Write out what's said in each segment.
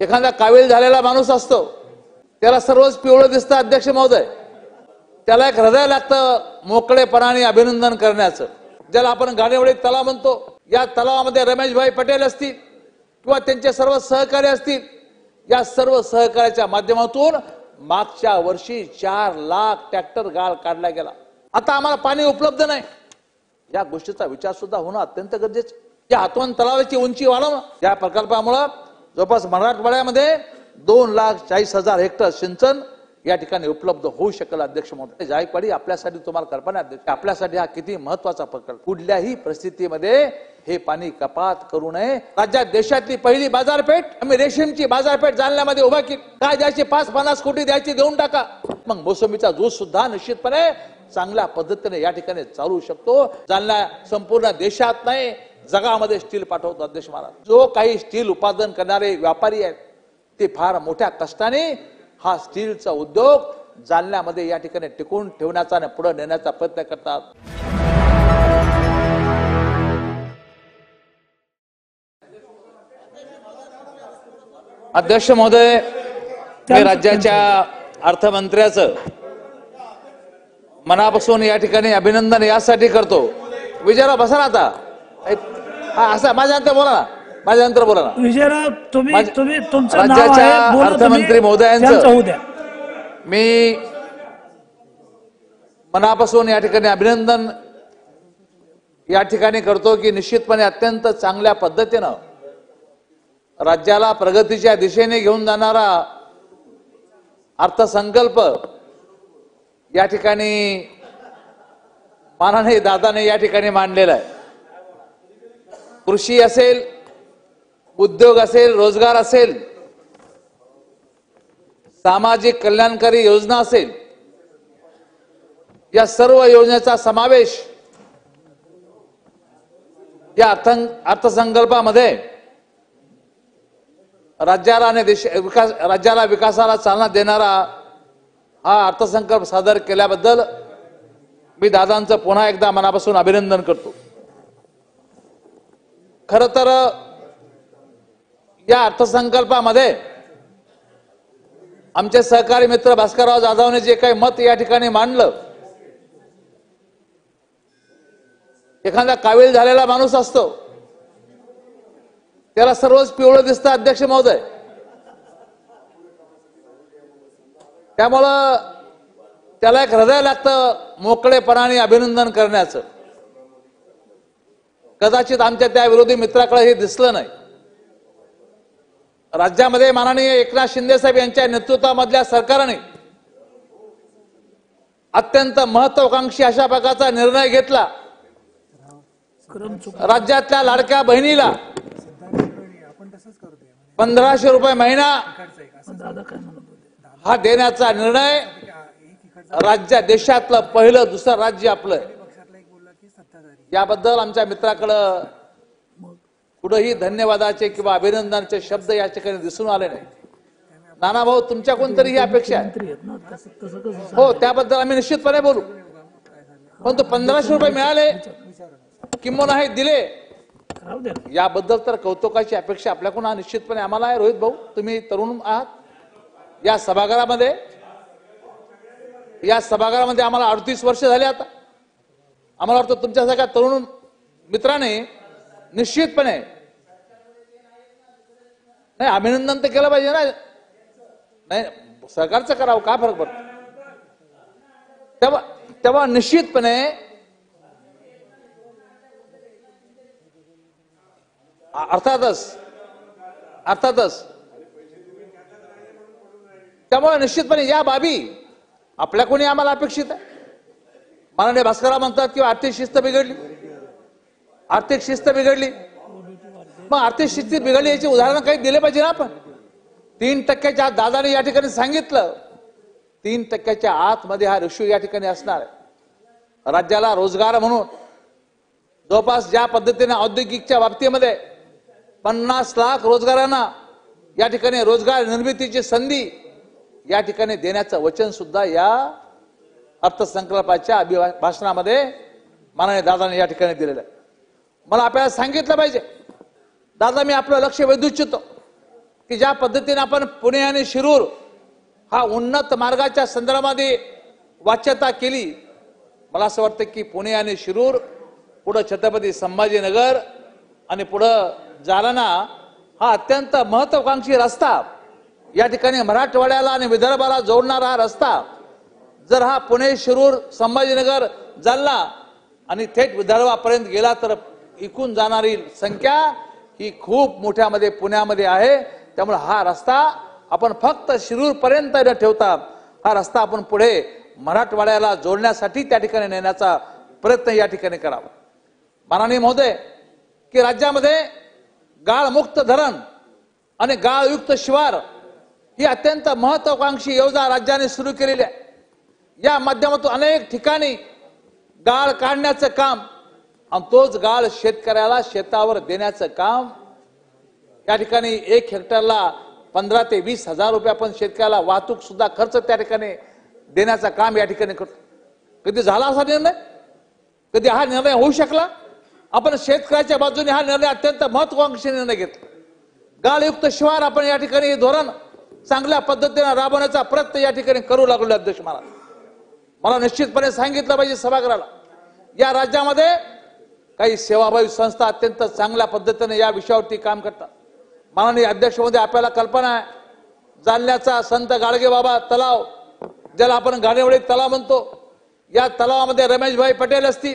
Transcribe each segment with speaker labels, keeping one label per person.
Speaker 1: एखादा कावीळ झालेला माणूस असतो, त्याला सर्वच पिवळं दिसतं अध्यक्ष महोदय, त्याला एक हृदय लागतं मोकळेपणाने अभिनंदन करण्याचं, ज्याला आपण गाणेवडी तलाव म्हणतो। या तलावामध्ये रमेशभाई पटेल असतील किंवा त्यांचे सर्व सहकारी असतील, या सर्व सहकार्याच्या माध्यमातून मागच्या वर्षी 4 लाख ट्रॅक्टर गाळ काढला गेला। आता आम्हाला पाणी उपलब्ध नाही, या गोष्टीचा विचार सुद्धा होणं अत्यंत गरजेचं। या हातवन तलावाची उंची वाढवणं, या प्रकल्पामुळे जवळपास मराठवाड्यामध्ये 2,40,000 हेक्टर सिंचन या ठिकाणी उपलब्ध होऊ शकेल। अध्यक्ष महोदय, जायकवाडी आपल्यासाठी तुम्हाला कल्पना अध्यक्ष, आपल्यासाठी हा किती महत्वाचा प्रकल्प। कुठल्याही परिस्थितीमध्ये हे पाणी कपात करू नये। राज्यात देशातली पहिली बाजारपेठ आम्ही रेशीमची बाजारपेठ जालन्यामध्ये उभा केली। काय द्यायची 5-50 कोटी द्यायची, देऊन टाका। मग मोसंबीचा ज्यूस सुद्धा निश्चितपणे चांगल्या पद्धतीने या ठिकाणी चालू शकतो। जालना संपूर्ण देशात नाही जगामध्ये स्टील पाठवतो। अध्यक्ष महाराज, जो काही स्टील उत्पादन करणारे व्यापारी आहेत ते फार मोठ्या कष्टाने हा स्टीलचा उद्योग जालन्यामध्ये या ठिकाणी टिकून ठेवण्याचा आणि पुढे नेण्याचा प्रयत्न करतात। अध्यक्ष महोदय, मी राज्याच्या अर्थमंत्र्याचं मनापासून या ठिकाणी अभिनंदन यासाठी करतो। विजयराव बसा ना आता, असं माझ्यानंतर बोला ना, माझ्यानंतर बोला ना।
Speaker 2: विजयराव तुम्ही तुमचं
Speaker 1: राज्याच्या अर्थमंत्री महोदयांचं मी मनापासून या ठिकाणी अभिनंदन या ठिकाणी करतो की निश्चितपणे अत्यंत चांगल्या पद्धतीनं राज्याला प्रगतीच्या दिशेने घेऊन जाणारा अर्थसंकल्प या ठिकाणी माननीय दादाने या ठिकाणी मांडलेला आहे। कृषी असेल, उद्योग असेल, रोजगार असेल, सामाजिक कल्याणकारी योजना असेल, या सर्व योजनेचा समावेश या अर्थसंकल्पामध्ये राज्याला विकासाला चालना देणारा हा अर्थसंकल्प सादर केल्याबद्दल मी दादांचं पुन्हा एकदा मनापासून अभिनंदन करतो। खरं तर या अर्थसंकल्पामध्ये आमचे सहकारी मित्र भास्करराव जाधवने जे काही मत या ठिकाणी मांडलं, एखादा कावीळ झालेला माणूस असतो, त्याला सर्वच पिवळं दिसतं अध्यक्ष महोदय, त्यामुळं त्याला एक हृदय लागतं मोकळेपणाने अभिनंदन करण्याचं। कदाचित आमच्या त्या विरोधी मित्राकडे हे दिसलं नाही। राज्यामध्ये माननीय एकनाथ शिंदे साहेब यांच्या नेतृत्वामधल्या सरकारने अत्यंत महत्वाकांक्षी अशा प्रकारचा निर्णय घेतला। राज्यातल्या लाडक्या बहिणीला 1500 रुपये महिना हा देण्याचा निर्णय देशातलं पहिलं दुसरं राज्य आपलं। याबद्दल आमच्या मित्राकडं कुठेही धन्यवादाचे किंवा अभिनंदनाचे शब्द या ठिकाणी दिसून आले नाही। नाना भाऊ, तुमच्या कोणतरी ही अपेक्षा आहे हो, त्याबद्दल आम्ही निश्चितपणे बोलू, पण 1500 रुपये मिळाले किंवा हे दिले याबद्दल तर कौतुकाची अपेक्षा आपल्याकडून निश्चितपणे आम्हाला आहे। रोहित भाऊ, तुम्ही तरुण आहात, या सभागृहामध्ये आम्हाला 38 वर्ष झाले। आता आम्हाला वाटतं तुमच्यासारख्या तरुण मित्राने निश्चितपणे नाही अभिनंदन तर केलं पाहिजे ना, नाही सरकारचं करावं, काय फरक पडतो। तेव्हा निश्चितपणे अर्थातच त्यामुळे निश्चितपणे या बाबी आपल्या कोणी आम्हाला अपेक्षित आहे। माननीय भास्करराव म्हणतात की आर्थिक शिस्त बिघडली, मग आर्थिक शिस्त बिघडली याची उदाहरण काही दिले पाहिजे ना आपण। 3% दादाने या ठिकाणी सांगितलं, 3% आतमध्ये हा रेशो या ठिकाणी असणार आहे। राज्याला रोजगार म्हणून जवळपास ज्या पद्धतीने औद्योगिकच्या बाबतीमध्ये 50 लाख रोजगारांना या ठिकाणी रोजगार निर्मितीची संधी या ठिकाणी देण्याचं वचन सुद्धा या अर्थसंकल्पाच्या भाषणामध्ये माननीय दादाने या ठिकाणी दिलेलं आहे। मला आपल्याला सांगितलं पाहिजे, दादा मी आपलं लक्ष वेधू इच्छितो, की ज्या पद्धतीने आपण पुणे आणि शिरूर हा उन्नत मार्गाच्या संदर्भामध्ये वाच्यता केली, मला असं वाटतं की पुणे आणि शिरूर पुढे छत्रपती संभाजीनगर आणि पुढे जालना हा अत्यंत महत्वाकांक्षी रस्ता, या ठिकाणी मराठवाड्याला आणि विदर्भाला जोडणारा हा रस्ता जर हा पुणे शिरूर संभाजीनगर जालना आणि थेट विदर्भापर्यंत गेला तर इकून जाणारी संख्या ही खूप मोठ्यामध्ये पुण्यामध्ये आहे. त्यामुळे हा रस्ता आपण फक्त शिरूर पर्यंत न ठेवता हा रस्ता आपण पुढे मराठवाड्याला जोडण्यासाठी त्या ठिकाणी नेण्याचा प्रयत्न या ठिकाणी करावा. माननीय महोदय, की राज्यामध्ये गाळमुक्त धरण आणि गाळयुक्त शिवार ही अत्यंत महत्वाकांक्षी योजना राज्याने सुरू केलेली आहे. या माध्यमातून अनेक ठिकाणी गाळ काढण्याचं काम आणि तोच गाळ शेतकऱ्याला शेतावर देण्याचं काम, या ठिकाणी 1 हेक्टरला 15 ते 20 हजार रुपये आपण शेतकऱ्याला वाहतूक सुद्धा खर्च त्या ठिकाणी देण्याचं काम या ठिकाणी करतो. कधी झाला असा निर्णय? कधी हा निर्णय होऊ शकला? आपण शेतकऱ्याच्या बाजूने हा निर्णय अत्यंत महत्वाकांक्षी निर्णय घेतला. गाळयुक्त शिवार आपण या ठिकाणी हे धोरण चांगल्या पद्धतीने राबवण्याचा प्रयत्न या ठिकाणी करू लागलो. अध्यक्ष महाराज, मला निश्चितपणे सांगितलं पाहिजे सभागृहाला, या राज्यामध्ये काही सेवाभावी संस्था अत्यंत चांगल्या पद्धतीने या विषयावरती काम करतात. माननीय अध्यक्ष महोदय, आपल्याला कल्पना आहे, जालन्याचा संत गाडगेबाबा तलाव, ज्याला आपण गाणेवळी तलाव म्हणतो, या तलावामध्ये रमेशभाई पटेल असतील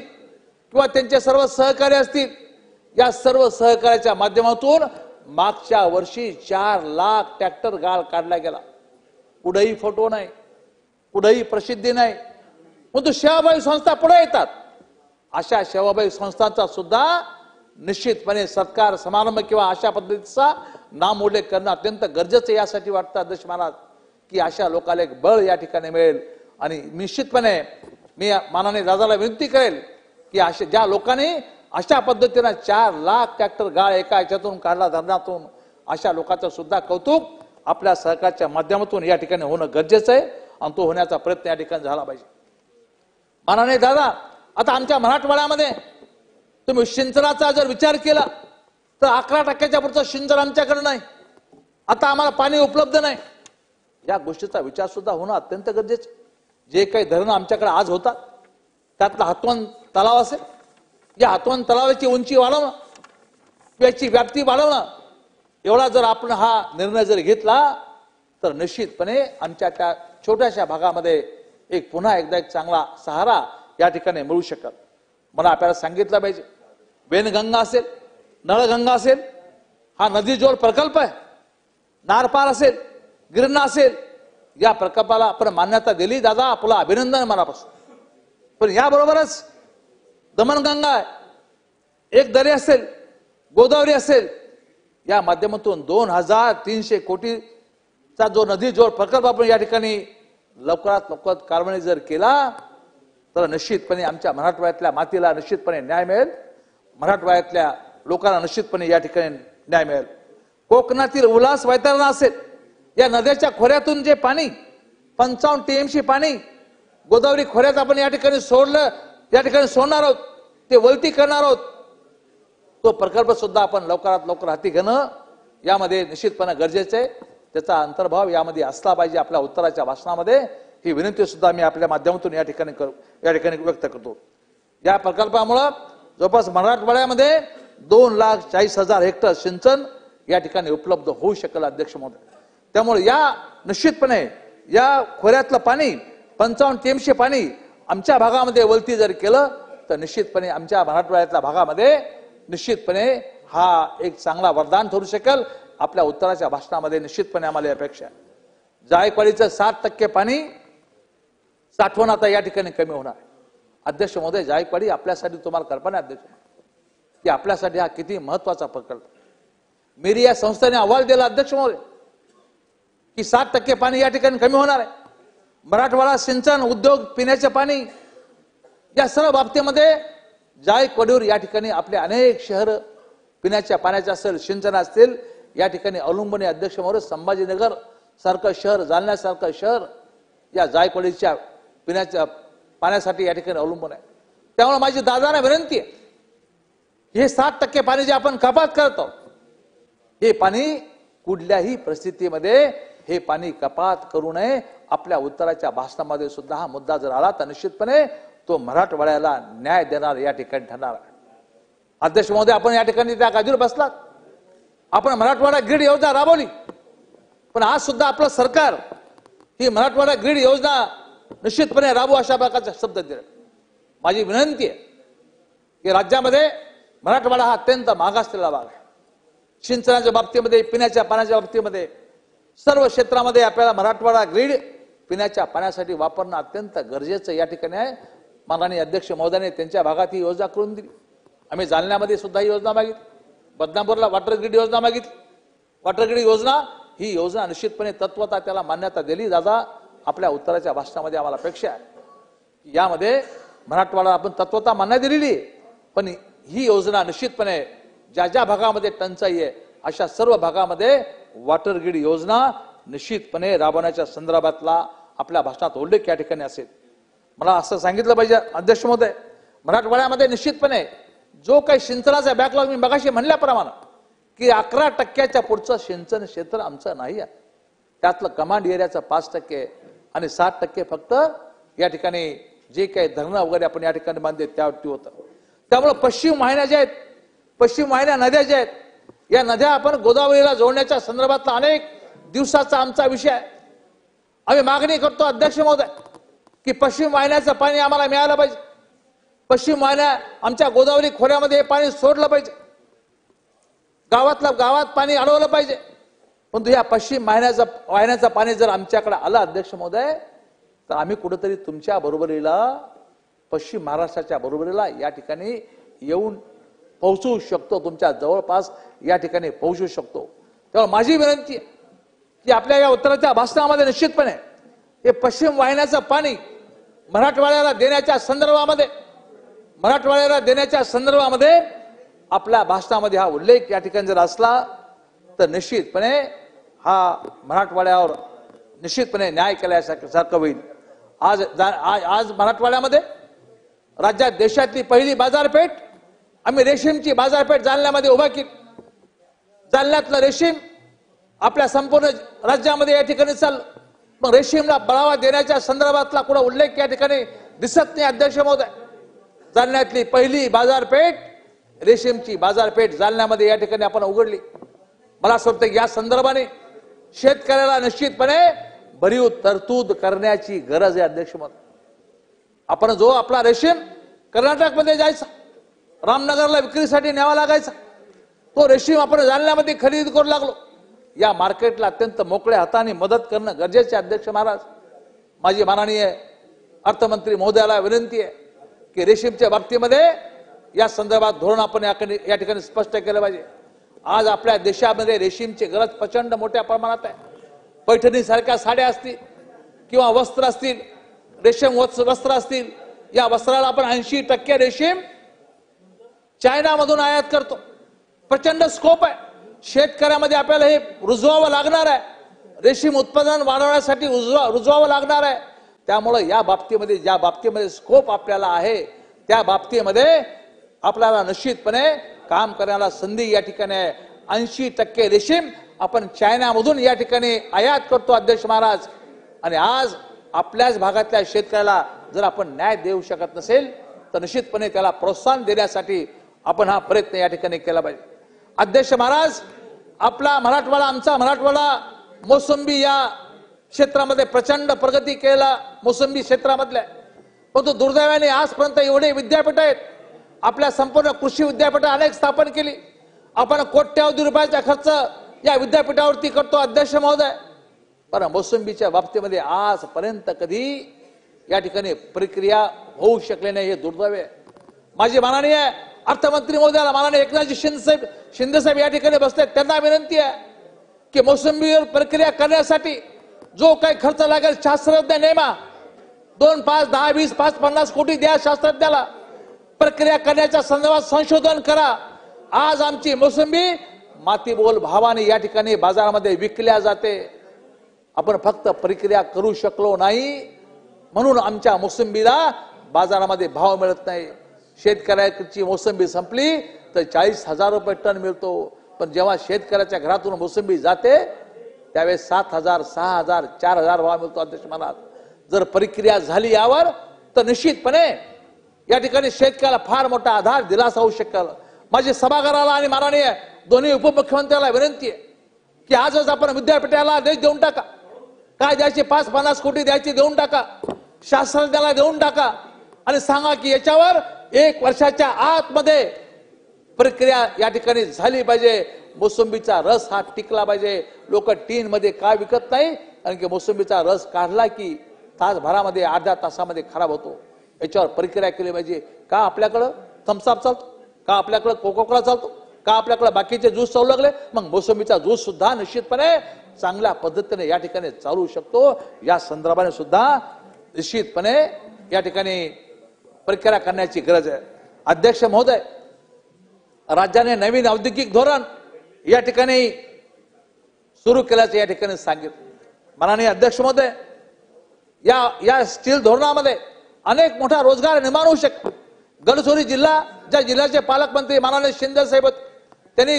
Speaker 1: किंवा त्यांचे सर्व सहकारी असतील, या सर्व सहकार्याच्या माध्यमातून मागच्या वर्षी 4 लाख ट्रॅक्टर गाळ काढला गेला. कुठेही फोटो नाही, कुठेही प्रसिद्धी नाही, परंतु सेवाभावी संस्था पुढे येतात. अशा सेवाभावी संस्थांचा सुद्धा निश्चितपणे सत्कार समारंभ किंवा अशा पद्धतीचा नामोल्लेख करणं अत्यंत गरजेचं यासाठी वाटतं अध्यक्ष महाराज, की अशा लोकांना एक बळ या ठिकाणी मिळेल. आणि निश्चितपणे मी माननीय दादाला विनंती करेल की अशा ज्या लोकांनी अशा पद्धतीने 4 लाख ट्रॅक्टर गाळ एका याच्यातून काढला धरणातून, अशा लोकांचं सुद्धा कौतुक आपल्या सरकारच्या माध्यमातून या ठिकाणी होणं गरजेचं आहे आणि तो होण्याचा प्रयत्न या ठिकाणी झाला पाहिजे. माननीय दादा, आता आमच्या मराठवाड्यामध्ये तुम्ही सिंचनाचा जर विचार केला तर 11% पुरतं सिंचन आमच्याकडे नाही. आता आम्हाला पाणी उपलब्ध नाही. या गोष्टीचा विचार सुद्धा होणं अत्यंत गरजेचं. जे काही धरणं आमच्याकडे आज होतात त्यातला हातवन तलाव असेल, या हातवन तलावाची उंची वाढवणं, याची व्याप्ती वाढवणं, एवढा जर आपण हा निर्णय जर घेतला तर निश्चितपणे आमच्या त्या छोट्याशा भागामध्ये एक पुन्हा एकदा एक चांगला सहारा या ठिकाणी मिळू शकत. मला आपल्याला सांगितलं पाहिजे, वेनगंगा असेल, नळगंगा असेल, हा नदी जोड प्रकल्प आहे. नारपार असेल, गिरणा असेल, या प्रकल्पाला आपण मान्यता दिली. दादा, आपलं अभिनंदन मनापासून. पण याबरोबरच दमणगंगा आहे, एक दरी असेल, गोदावरी असेल, या माध्यमातून 2300 कोटीचा जो नदी जोड प्रकल्प आपण या ठिकाणी लवकरात लवकर कारवाई जर केला तर निश्चितपणे आमच्या मराठवाड्यातल्या मातीला निश्चितपणे न्याय मिळेल. मराठवाड्यातल्या लोकांना निश्चितपणे या ठिकाणी न्याय मिळेल. कोकणातील उल्हास वैतरणा असेल, या नद्याच्या खोऱ्यातून जे पाणी 55 TMC पाणी गोदावरी खोऱ्यात आपण या ठिकाणी सोडलं, या ठिकाणी सोडणार आहोत, ते वलती करणार आहोत. तो प्रकल्प सुद्धा आपण लवकरात लवकर हाती घेणं यामध्ये निश्चितपणे गरजेचं आहे. त्याचा अंतर्भाव यामध्ये असला पाहिजे. आपल्या उत्तराच्या भाषणामध्ये ही विनंती सुद्धा मी आपल्या माध्यमातून या ठिकाणी व्यक्त करतो. या प्रकल्पामुळे जवळपास मराठवाड्यामध्ये 2,40,000 हेक्टर सिंचन या ठिकाणी उपलब्ध होऊ शकेल अध्यक्ष महोदय. त्यामुळे या निश्चितपणे या खोऱ्यातलं पाणी 55 TMC पाणी आमच्या भागामध्ये वलती जर केलं तर निश्चितपणे आमच्या मराठवाड्यातल्या भागामध्ये निश्चितपणे हा एक चांगला वरदान ठरू शकेल. आपल्या उत्तराच्या भाषणामध्ये निश्चितपणे आम्हाला अपेक्षा आहे. जायकवाडीचं 7% पाणी साठवण आता या ठिकाणी कमी होणार आहे. अध्यक्ष महोदय, जायकवाडी आपल्यासाठी तुम्हाला कल्पना आहे अध्यक्ष की आपल्यासाठी हा किती महत्वाचा प्रकल्प. मेरी या संस्थेने अहवाल दिला अध्यक्ष महोदय की 7% पाणी या ठिकाणी कमी होणार आहे. मराठवाडा सिंचन उद्योग, पिण्याचे पाणी, या सर्व बाबतीमध्ये जायकवाडीवर या ठिकाणी आपले अनेक शहर पिण्याच्या पाण्याचे असेल, सिंचन असतील, या ठिकाणी अवलंबून आहे. अध्यक्ष महोदय, संभाजीनगर सारखं शहर, जालन्यासारखं शहर या जायकवाडीच्या पिण्याच्या पाण्यासाठी या ठिकाणी अवलंबून आहे. त्यामुळे माझी दादांना विनंती आहे, हे 7% पाणी जे आपण कपात करतो, हे पाणी कुठल्याही परिस्थितीमध्ये हे पाणी कपात करू नये. आपल्या उत्तराच्या भाषणामध्ये सुद्धा हा मुद्दा जर आला तर निश्चितपणे तो मराठवाड्याला न्याय देणार या ठिकाणी ठरणार आहे. अध्यक्ष महोदय, आपण या ठिकाणी त्या गादीवर बसलात, आपण मराठवाडा ग्रीड योजना राबवली, पण आज सुद्धा आपलं सरकार ही मराठवाडा ग्रीड योजना निश्चितपणे राबवू अशा प्रकारचा शब्द दिला. माझी विनंती आहे की राज्यामध्ये मराठवाडा हा अत्यंत मागासलेला भाग आहे. सिंचनाच्या बाबतीमध्ये, पिण्याच्या पाण्याच्या बाबतीमध्ये, सर्व क्षेत्रामध्ये आपल्याला मराठवाडा ग्रीड पिण्याच्या पाण्यासाठी वापरणं अत्यंत गरजेचं या ठिकाणी आहे. माननीय अध्यक्ष महोदयाने त्यांच्या भागात ही योजना करून दिली. आम्ही जालन्यामध्ये सुद्धा ही योजना मागितली, बदनापूरला वॉटर ग्रीड योजना मागितली. वॉटर ग्रीड योजना ही योजना निश्चितपणे तत्वता त्याला मान्यता दिली. दादा, आपल्या उत्तराच्या भाषणामध्ये आम्हाला अपेक्षा आहे की यामध्ये मराठवाडा आपण तत्वता मान्यता दिलेली आहे, पण ही योजना निश्चितपणे ज्या ज्या भागामध्ये टंचाई आहे अशा सर्व भागामध्ये वॉटर ग्रीड योजना निश्चितपणे राबवण्याच्या संदर्भातला आपल्या भाषणात उल्लेख या ठिकाणी असेल. मला असं सांगितलं पाहिजे अध्यक्ष महोदय, मराठवाड्यामध्ये निश्चितपणे जो काही सिंचनाचा बॅकलॉग मी मगाशी म्हणल्याप्रमाणे की 11% पुढचं सिंचन क्षेत्र आमचं नाही आहे. त्यातलं कमांड एरियाचं 5% आणि 7% फक्त या ठिकाणी जे काही धरणं वगैरे आपण या ठिकाणी बांधले त्यावरती होतं. त्यामुळे पश्चिम वाहिन्या ज्या आहेत, पश्चिम वाहिन्या नद्या ज्या आहेत, या नद्या आपण गोदावरीला जोडण्याच्या संदर्भातला अनेक दिवसाचा आमचा विषय आहे. आम्ही मागणी करतो अध्यक्ष महोदय की पश्चिम वाहिन्याचं पाणी आम्हाला मिळालं पाहिजे. पश्चिम वाहिन्या आमच्या गोदावरी खोऱ्यामध्ये हे पाणी सोडलं पाहिजे, गावात पाणी अडवलं पाहिजे. परंतु या पश्चिम वाहिन्याचं पाणी जर आमच्याकडे आलं अध्यक्ष महोदय तर आम्ही कुठेतरी तुमच्या बरोबरीला, पश्चिम महाराष्ट्राच्या बरोबरीला या ठिकाणी येऊन पोहोचू शकतो, तुमच्या जवळपास या ठिकाणी पोहोचू शकतो. त्यामुळे माझी विनंती आहे की आपल्या या उत्तराच्या भाषणामध्ये निश्चितपणे हे पश्चिम वाहिन्याचं पाणी मराठवाड्याला देण्याच्या संदर्भामध्ये आपल्या भाषणामध्ये हा उल्लेख या ठिकाणी जर असला तर निश्चितपणे हा मराठवाड्यावर निश्चितपणे न्याय केल्यासारखं होईल. आज मराठवाड्यामध्ये राज्यात देशातली पहिली बाजारपेठ आम्ही रेशीमची बाजारपेठ जालन्यामध्ये उभा केली. जालन्यातलं रेशीम आपल्या संपूर्ण राज्यामध्ये या ठिकाणी चाललं. मग रेशीमला बढावा देण्याच्या संदर्भातला कुठला उल्लेख या ठिकाणी दिसत नाही अध्यक्ष महोदय. जालन्यातली पहिली बाजारपेठ, रेशीमची बाजारपेठ जालन्यामध्ये या ठिकाणी आपण उघडली. मला असं वाटतं की या संदर्भाने शेतकऱ्याला निश्चितपणे भरीव तरतूद करण्याची गरज आहे अध्यक्ष महोदय. आपण जो आपला रेशीम कर्नाटकमध्ये जायचा, रामनगरला विक्रीसाठी न्यावा लागायचा, तो रेशीम आपण जालन्यामध्ये खरेदी करू लागलो. या मार्केटला अत्यंत मोकळ्या हाताने मदत करणं गरजेचे अध्यक्ष महाराज. माझी माननीय अर्थमंत्री महोदयाला विनंती आहे की रेशीमच्या बाबतीमध्ये या संदर्भात धोरण आपण या ठिकाणी स्पष्ट केलं पाहिजे. आज आपल्या देशामध्ये रेशीमची गरज प्रचंड मोठ्या प्रमाणात आहे. पैठणी सारख्या साड्या असतील किंवा वस्त्र असतील, रेशीम वस्त्र असतील, या वस्त्राला आपण 80% रेशीम चायनामधून आयात करतो. प्रचंड स्कोप आहे. शेतकऱ्यामध्ये आपल्याला हे रुजवावं लागणार आहे. रेशीम उत्पादन वाढवण्यासाठी रुजवावं लागणार आहे. त्यामुळे या बाबतीमध्ये ज्या बाबतीमध्ये स्कोप आपल्याला आहे त्या बाबतीमध्ये आपल्याला निश्चितपणे काम करण्याला संधी या ठिकाणी आहे. 80% रेशीम आपण चायनामधून या ठिकाणी आयात करतो अध्यक्ष महाराज. आणि आज आपल्याच भागातल्या शेतकऱ्याला जर आपण न्याय देऊ शकत नसेल तर निश्चितपणे त्याला प्रोत्साहन देण्यासाठी आपण हा प्रयत्न या ठिकाणी केला पाहिजे. अध्यक्ष महाराज, आपला मराठवाडा, आमचा मराठवाडा मोसंबी या क्षेत्रामध्ये प्रचंड प्रगती केला, मोसंबी क्षेत्रामधल्या. परंतु दुर्दैवाने आजपर्यंत एवढे विद्यापीठ आहेत, आपल्या संपूर्ण कृषी विद्यापीठ अनेक स्थापन केली. आपण कोट्यावधी रुपयाचा खर्च या विद्यापीठावरती करतो अध्यक्ष महोदय, पण मोसंबीच्या बाबतीमध्ये आजपर्यंत कधी या ठिकाणी प्रक्रिया होऊ शकली नाही. हे दुर्दैव आहे. माझी माननीय अर्थमंत्री महोदयाला, माननीय एकनाथजी शिंदे साहेब या ठिकाणी बसले, त्यांना विनंती आहे की मोसंबीवर प्रक्रिया करण्यासाठी जो काही खर्च लागेल शास्त्रज्ञ नेमा. 2, 5, 10, 20, 50 कोटी द्या शास्त्रज्ञाला. प्रक्रिया करण्याच्या संदर्भात संशोधन करा. आज आमची मोसंबी मातीमोल भावाने या ठिकाणी बाजारामध्ये विकल्या जाते. आपण फक्त प्रक्रिया करू शकलो नाही म्हणून आमच्या मोसंबीला बाजारामध्ये भाव मिळत नाही. शेतकऱ्याची मोसंबी संपली तर 40,000 रुपये टन मिळतो. पण जेव्हा शेतकऱ्याच्या घरातून मोसंबी जाते त्यावेळेस 7,000, 6,000, 4,000 भाव मिळतो. अध्यक्ष महाराज, जर प्रक्रिया झाली यावर तर निश्चितपणे या ठिकाणी शेतकऱ्याला फार मोठा आधार दिलासा होऊ शकेल. माझी सभागृहाला आणि माननीय दोन्ही उपमुख्यमंत्र्याला विनंती आहे की आजच आपण विद्यापीठाला देऊन टाका. काय द्यायचे 5-50 कोटी द्यायचे देऊन टाका, शास्त्रज्ञाला देऊन टाका आणि सांगा की याच्यावर 1 वर्षाच्या आतमध्ये प्रक्रिया या ठिकाणी झाली पाहिजे. मोसंबीचा रस हा टिकला पाहिजे. लोक टीन मध्ये का विकत नाही, कारण की मोसंबीचा रस काढला की तासभरामध्ये, अर्ध्या तासामध्ये खराब होतो. याच्यावर प्रक्रिया केली पाहिजे. का आपल्याकडं थम्सअप चालतो, का आपल्याकडे कोका कोला चालतो, का आपल्याकडे बाकीचे ज्यूस चालू लागले, मग मोसंबीचा ज्यूस सुद्धा निश्चितपणे चांगल्या पद्धतीने या ठिकाणी चालू शकतो. या संदर्भाने सुद्धा निश्चितपणे या ठिकाणी प्रक्रिया करण्याची गरज आहे. अध्यक्ष महोदय, राज्याने नवीन औद्योगिक धोरण या ठिकाणी सुरू केल्याचं या ठिकाणी सांगितलं. माननीय अध्यक्ष महोदय, या स्टील धोरणामध्ये अनेक मोठा रोजगार निर्माण होऊ शकतो. गडचिरोली जिल्हा, ज्या जिल्ह्याचे पालकमंत्री माननीय शिंदे साहेब त्यांनी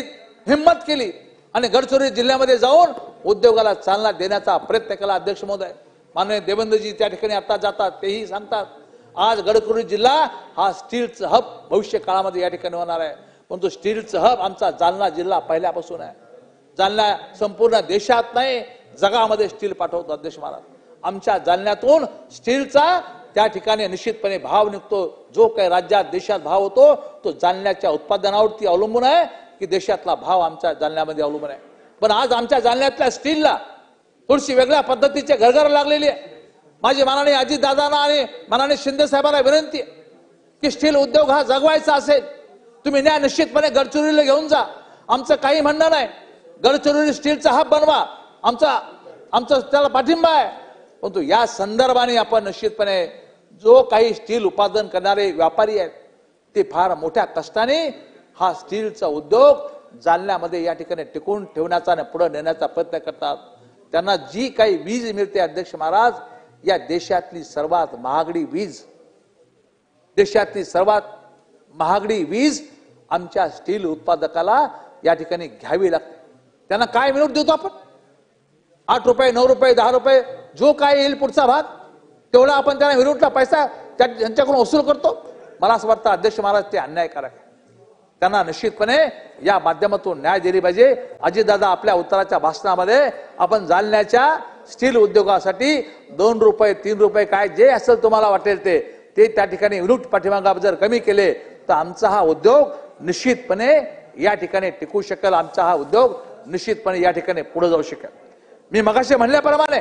Speaker 1: हिम्मत केली आणि गडचिरोली जिल्ह्यामध्ये जाऊन उद्योगाला चालना देण्याचा प्रयत्न केला. अध्यक्ष महोदय, माननीय देवेंद्रजी त्या ठिकाणी आता जातात, तेही सांगतात आज गडचिरोली जिल्हा हा स्टीलचं हब भविष्य काळामध्ये या ठिकाणी होणार आहे. परंतु स्टीलचं हब आमचा जालना जिल्हा पहिल्यापासून आहे. जालना संपूर्ण देशात नाही, जगामध्ये स्टील पाठवतो. अध्यक्ष महाराज, आमच्या जालन्यातून स्टीलचा त्या ठिकाणी निश्चितपणे भाव निघतो. जो काही राज्यात देशात भाव होतो तो जालन्याच्या उत्पादनावरती अवलंबून आहे की देशातला भाव आमच्या जालन्यामध्ये अवलंबून आहे. पण आज आमच्या जालन्यातल्या स्टीलला थोडीशी वेगळ्या पद्धतीचे घरघर लागलेली आहे. माझी माननीय अजितदादांना आणि माननीय शिंदे साहेबांना विनंती आहे की स्टील उद्योग हा जगवायचा असेल, तुम्ही न्याय निश्चितपणे गडचिरोलीला घेऊन जा. आमचं काही म्हणणं नाही, गडचिरोली स्टीलचा हब बनवा, आमचा त्याला पाठिंबा आहे. परंतु या संदर्भाने आपण निश्चितपणे जो काही स्टील उत्पादन करणारे व्यापारी आहेत ते फार मोठ्या कष्टाने हा स्टीलचा उद्योग जालन्यामध्ये या ठिकाणी टिकून ठेवण्याचा आणि पुढे नेण्याचा प्रयत्न करतात. त्यांना जी काही वीज मिळते अध्यक्ष महाराज, या देशातली सर्वात महागडी वीज, देशातली सर्वात महागडी वीज आमच्या स्टील उत्पादकाला या ठिकाणी घ्यावी लागते. त्यांना काय मिळवून देतो आपण? 8 रुपये, 9 रुपये, 10 रुपये, जो काय येईल पुढचा भाग तेवढा आपण त्यांना विरोधला पैसा त्यांच्याकडून वसूल करतो. मला असं वाटतं अध्यक्ष महाराज ते अन्यायकारक आहे. त्यांना निश्चितपणे या माध्यमातून न्याय दिली पाहिजे. अजितदादा आपल्या उत्तराच्या भाषणामध्ये आपण जालन्याच्या स्टील उद्योगासाठी 2 रुपये, 3 रुपये काय जे असेल तुम्हाला वाटेल ते त्या ठिकाणी युनिट पाठीमागा जर कमी केले तर आमचा हा उद्योग निश्चितपणे या ठिकाणी टिकू शकेल. आमचा हा उद्योग निश्चितपणे या ठिकाणी पुढे जाऊ शकेल. मी मगाशी म्हणल्याप्रमाणे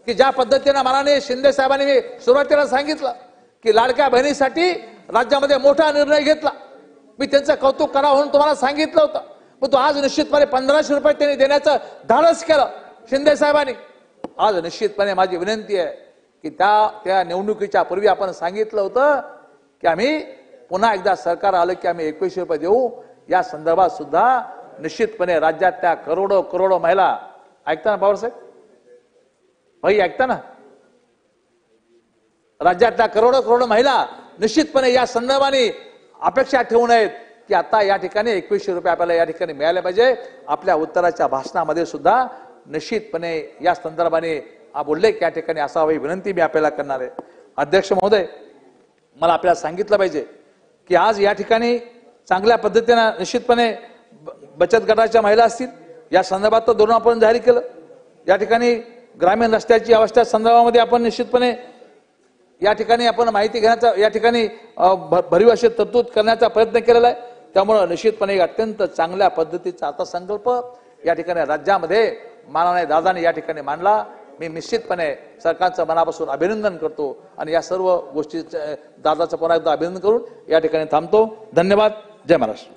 Speaker 1: की ज्या पद्धतीने माननीय शिंदे साहेबांनी मी सुरुवातीला सांगितलं की लाडक्या बहिणीसाठी राज्यामध्ये मोठा निर्णय घेतला, मी त्यांचं कौतुक करावं म्हणून तुम्हाला सांगितलं होतं. पण तो आज निश्चितपणे 1500 रुपये त्यांनी देण्याचं धाडस केलं शिंदे साहेबांनी. आज निश्चितपणे माझी विनंती आहे की त्या निवडणुकीच्या पूर्वी आपण सांगितलं होतं की आम्ही पुन्हा एकदा सरकार आलं की आम्ही 2100 रुपये देऊ. या संदर्भात सुद्धा निश्चितपणे राज्यातल्या करोडो महिला, ऐकता ना पवारसाहेब भाई, ऐकता ना, राज्यातल्या करोडो महिला निश्चितपणे या संदर्भाने अपेक्षा ठेवू नयेत की आता या ठिकाणी 2100 रुपये आपल्याला या ठिकाणी मिळाले पाहिजे. आपल्या उत्तराच्या भाषणामध्ये सुद्धा निश्चितपणे या संदर्भाने बोलले की या ठिकाणी असावी विनंती मी आपल्याला करणार आहे. अध्यक्ष महोदय, मला आपल्याला सांगितलं पाहिजे की आज या ठिकाणी चांगल्या पद्धतीने निश्चितपणे बचत गटाच्या महिला असतील या संदर्भात तर धोरण आपण जाहीर केलं. या ठिकाणी ग्रामीण रस्त्याची अवस्था संदर्भामध्ये आपण निश्चितपणे या ठिकाणी आपण माहिती घेण्याचा या ठिकाणी भरीव अशी तरतूद करण्याचा प्रयत्न केलेला आहे. त्यामुळे निश्चितपणे अत्यंत चांगल्या पद्धतीचा अर्थसंकल्प या ठिकाणी राज्यामध्ये माननीय दादांनी या ठिकाणी मांडला. मी निश्चितपणे सरकारचं मनापासून अभिनंदन करतो आणि या सर्व गोष्टी दादाचं पुन्हा एकदा अभिनंदन करून या ठिकाणी थांबतो. धन्यवाद. जय महाराष्ट्र.